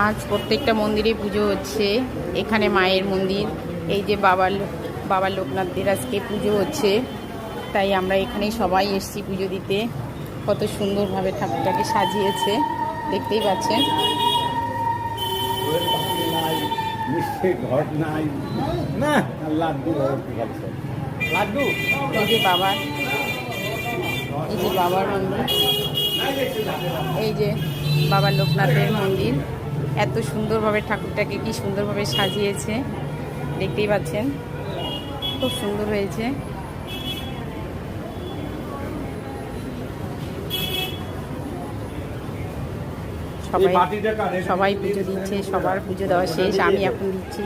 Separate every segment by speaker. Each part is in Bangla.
Speaker 1: আজ প্রত্যেকটা মন্দিরে পুজো হচ্ছে। এখানে মায়ের মন্দির, এই যে বাবার লোকনাথদের আজকে পুজো হচ্ছে, তাই আমরা এখানে সবাই এসেছি পুজো দিতে। কত সুন্দরভাবে ঠাকুরটাকে সাজিয়েছে দেখতেই পাচ্ছেন। এই যে বাবার মন্দির, এই যে বাবার লোকনাথের মন্দির। এত সুন্দরভাবে ঠাকুরটাকে কি সুন্দরভাবে সাজিয়েছে দেখতেই পাচ্ছেন, খুব সুন্দর হয়েছে। সবাই পুজো দিচ্ছে, সবার পুজো দেওয়া শেষ, আমি এখন দিচ্ছি।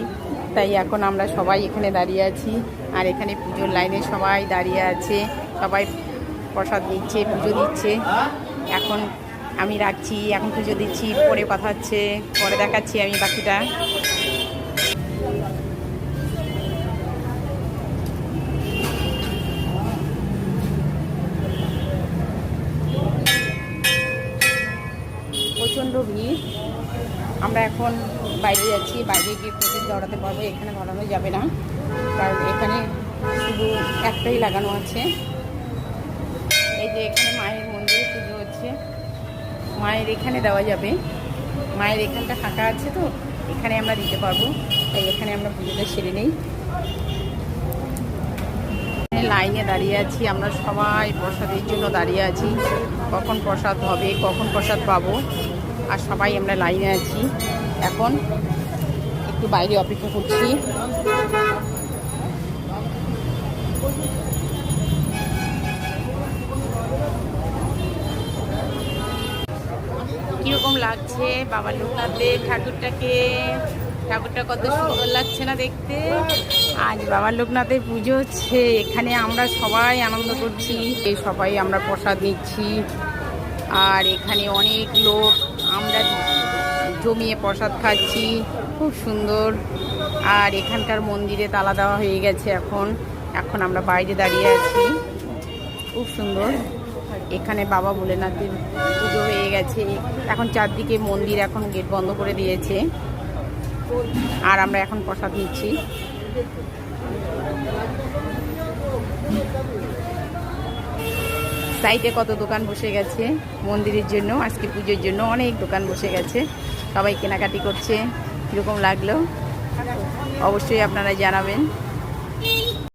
Speaker 1: তাই এখন আমরা সবাই এখানে দাঁড়িয়ে আছি, আর এখানে পুজোর লাইনে সবাই দাঁড়িয়ে আছে, সবাই প্রসাদ দিচ্ছে, পুজো দিচ্ছে। এখন আমি রাখছি, এখন পুজো দিচ্ছি, পরে কথা হচ্ছে, পরে দেখাচ্ছি আমি বাকিটা। প্রচণ্ড ভিড়। আমরা এখন বাইরে যাচ্ছি, বাইরে গিয়ে প্রদীপ ধরাতে পারবো, এখানে ধরানো যাবে না, কারণ এখানে শুধু একটাই লাগানো আছে। এই যে এখানে মায়ের মন্দিরে পুজো হচ্ছে, মায়ের এখানে দেওয়া যাবে, মায়ের এখানটা ফাঁকা আছে, তো এখানে আমরা দিতে পারবো, তাই এখানে আমরা পুজোটা সেরে নেই। লাইনে দাঁড়িয়ে আছি, আমরা সবাই প্রসাদের জন্য দাঁড়িয়ে আছি, কখন প্রসাদ হবে, কখন প্রসাদ পাবো, আর সবাই আমরা লাইনে আছি। এখন একটু বাইরে অপেক্ষা করছি। কিরকম লাগছে বাবার লোকনাথের ঠাকুরটা কত সুন্দর লাগছে না দেখতে। আজ বাবার লোকনাথের পুজো হচ্ছে, এখানে আমরা সবাই আনন্দ করছি, সবাই আমরা প্রসাদ নিচ্ছি, আর এখানে অনেক লোক আমরা জমিয়ে প্রসাদ খাচ্ছি, খুব সুন্দর। আর এখানকার মন্দিরে তালা দেওয়া হয়ে গেছে, এখন আমরা বাইরে দাঁড়িয়ে আছি, খুব সুন্দর। এখানে বাবা ভোলেনাথের পুজো হয়ে গেছে, এখন চারদিকে মন্দির এখন গেট বন্ধ করে দিয়েছে, আর আমরা এখন প্রসাদ নিচ্ছি। সাইডে কত দোকান বসে গেছে মন্দিরের জন্য, আজকে পুজোর জন্য অনেক দোকান বসে গেছে, সবাই কেনাকাটি করছে। কীরকম লাগলো অবশ্যই আপনারা জানাবেন।